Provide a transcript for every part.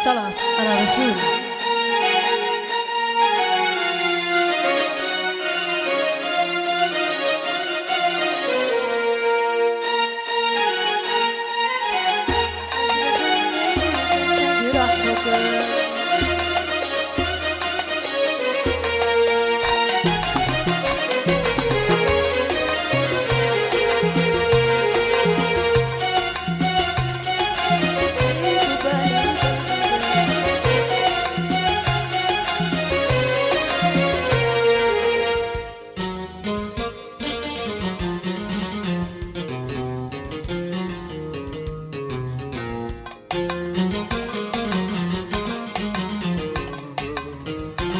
صلاة على رسول.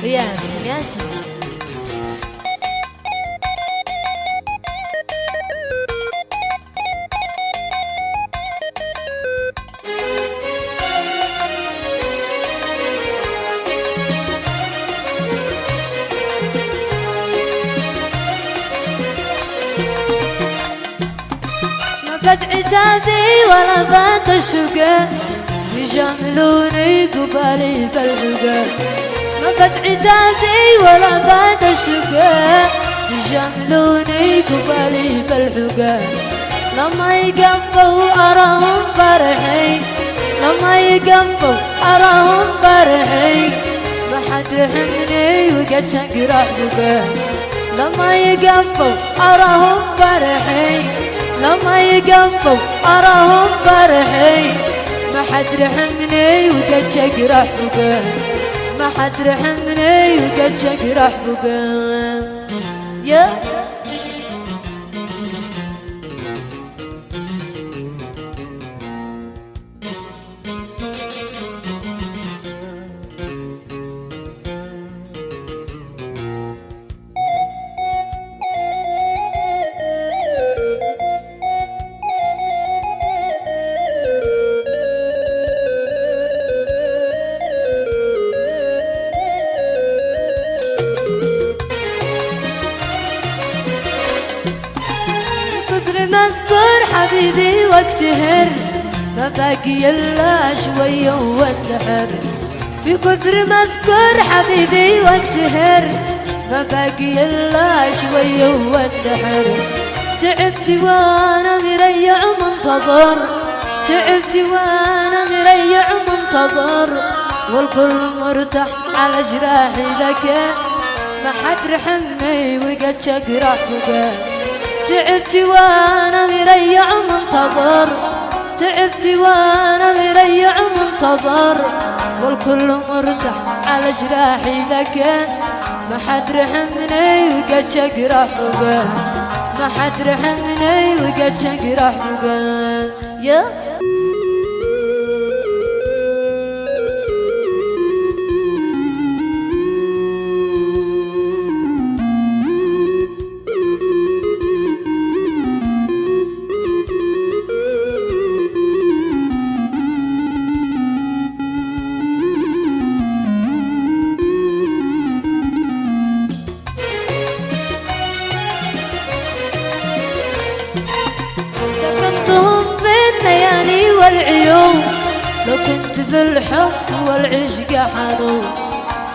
ياسين ياسين ما فات عتابي ولا فات الشقا يجاملوني قبالي بالعقا. ما فات عتابي ولا فات الشقا يجاملوني قبالي بالحقا. لما يقفوا أراهم فرحين، لما يقفوا أراهم فرحين، ما حد رحمني وقد شقرح بقا. لما يقفوا أراهم فرحين، لما يقفوا أراهم فرحين، ما حد رحمني وقد شقرح بقا. ما حد رحمني وقد شقرح بقا. يا ما اذكر حبيبي واكتهر، ما باقي الا شويه وانتحر. في كثر ما اذكر حبيبي واكتهر، ما باقي الا شويه وانتحر. تعبت وانا مريع منتظر، تعبت وانا مريع منتظر، والكل مرتاح على جراحي ذاك. ما حد رحمني وقد شقرح بقى. تعبت وانا مريع منتظر، تعبت وانا مريع منتظر، والكل مرتاح على جراحي ذاك. ما حد رحمني وقد شقرح بقى. ما حد رحمني وقد شقرح بقى. يا والعيون، لو كنت في الحب والعشق حنون.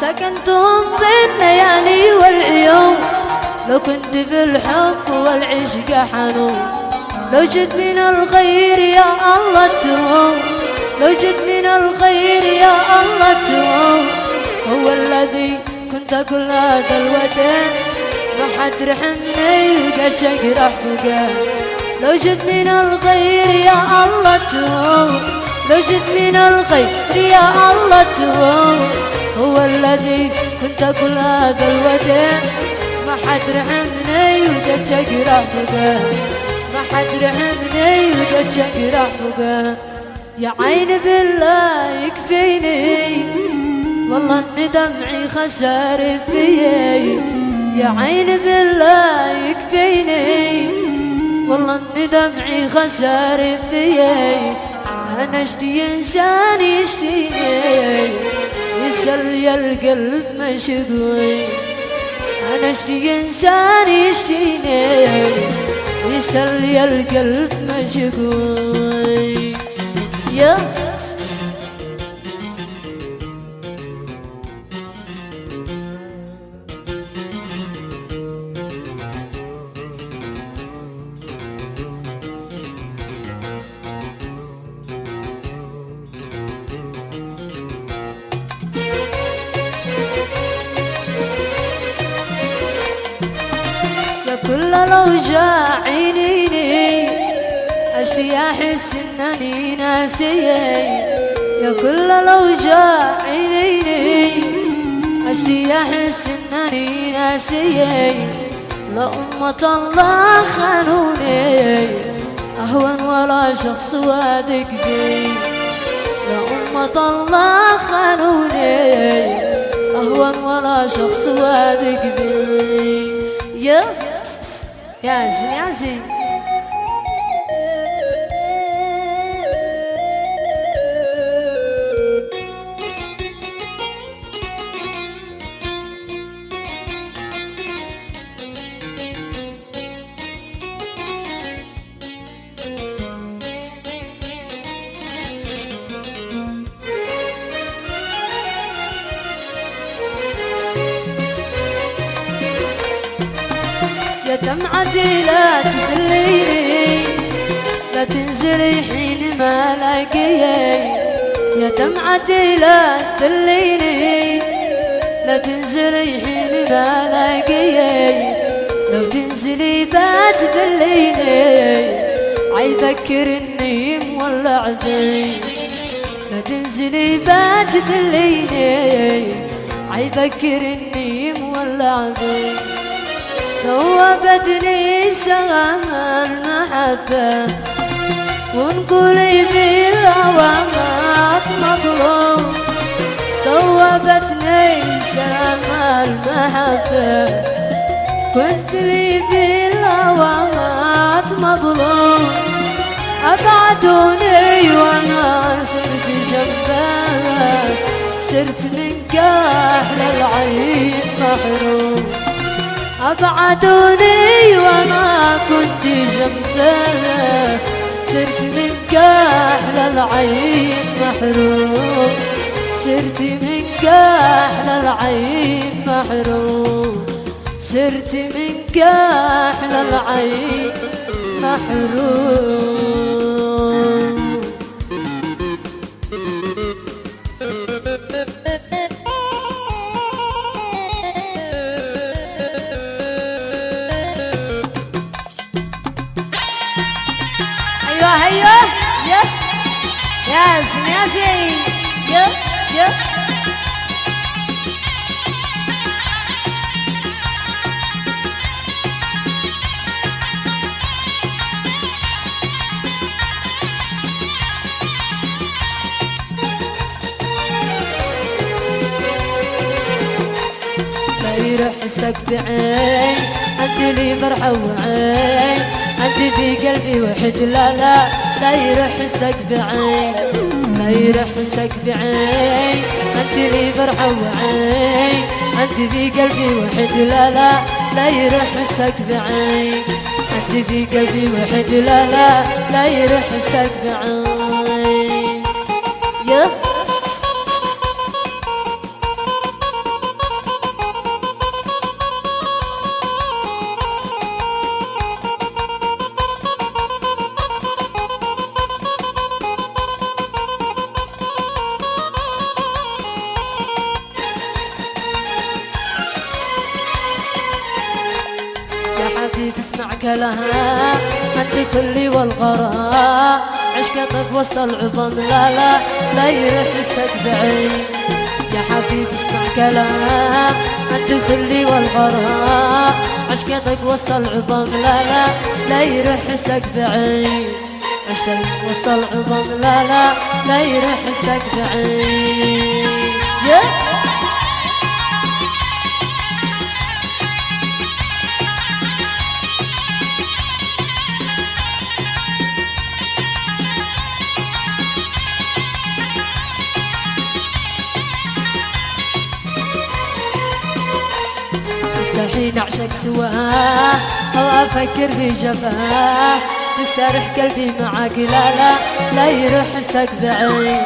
سكنتهم بالليالي والعيون، لو كنت في الحب والعشق حنون. لو جد من الخير يا الله تهون، لو جد من الخير يا الله تهون. هو الذي كنت كل هذا الوداد، ما حد رحمني وقد شقرح بقى. لو جد من الخير يا الله تهون، لو جد من الخير يا الله تهون. هو الذي كنت كل هذا الوداد، ما حد رحمني وقد شقرح بقى. ما حد رحمني وقد شقرح بقى. يا عيني بالله يكفيني، والله ان دمعي خسر فيي. يا عيني بالله يكفيني، والله ان دمعي خسر فيي. انا اشتي انسان يشتيني، يسلي القلب مشغول. انا اشتي انسان يشتيني، يسلي القلب مشغول. يا لو جاع عينيني عشتي احس انني ناسيه، يا كل لو جاع عينيني عشتي احس انني ناسيه. لأمة الله خانوني اهون ولا شخص واثق بي، لأمة الله خانوني اهون ولا شخص واثق بي. يا ياسين ياسين يا دمعتي لا تدليني لا تنزلي حين ما لاقيي، يا دمعتي لا تدليني لا تنزلي حين ما لاقيي. لو تنزلي بتدليني عيفكر اني مولع بي، لا تنزلي بتدليني عيفكر اني مولع بي. ذوبتني سلام المحبة ونقولي في الأوامات مظلوم، ذوبتني سلام المحبة كنت لي في الأوامات مظلوم. أبعدوني وأنا صرت جنبك، صرت منك أحلى العين محروم. أبعدوني وما كنت جنبك، صرت منك أحلى العين محروم، صرت منك أحلى العين محروم، صرت منك أحلى العين محروم. هيا يا ياسين ياسين يا يا لا يروح حسك بعين انت لي مرحى وعين، انت في قلبي وحد لا لا لا يروح حسك بعين، لا يروح حسك بعين انت لي فرحة وعين، انت في قلبي وحد لا لا لا يروح حسك بعين، انت في قلبي وحد لا لا لا يروح حسك بعين. يا حبيبي اسمع كلام انت كلي والغرام، عشقتك وصل عظم لا لا لا يروح حسك بعين. يا حبيبي اسمع كلام انت كلي والغرام، عشقتك وصل عظم لا لا لا يروح حسك بعين، عشقتك وصل عظم لا لا لا يروح حسك بعين. مستحيل أعشق سواه أو أفكر في جفاه، تستريح قلبي معاك لا لا لا يروح حسك بعين.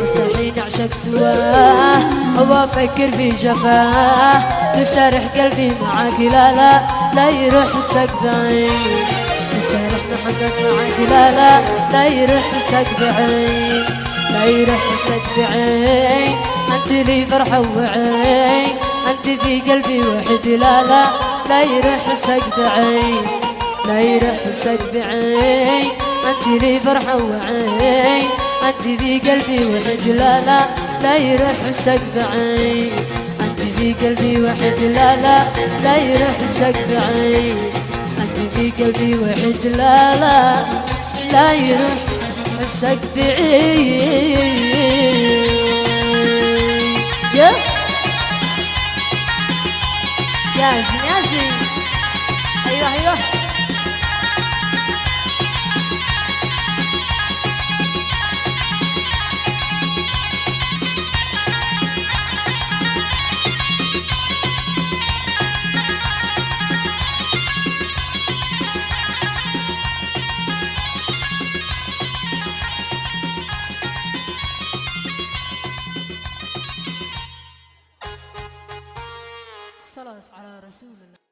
مستحيل أعشق سواه أو أفكر في جفاه، تستريح قلبي معاك لا لا لا يروح حسك بعين. تستريح محمد معاك لا لا لا يروح حسك بعين، لا يروح حسك بعين. انت لي فرحة وعين، انت في قلبي وحدي لا لا لا يرحسك بعين لا يرحسك بعين انت لي فرحة وعين انت في قلبي وحد لا لا لا يرحسك بعين انت في قلبي وحد لا لا لا يرحسك بعين انت في قلبي وحد لا لا لا يرحسك بعين ياسين ياسين ايوه ايوه الصلاة على رسول الله.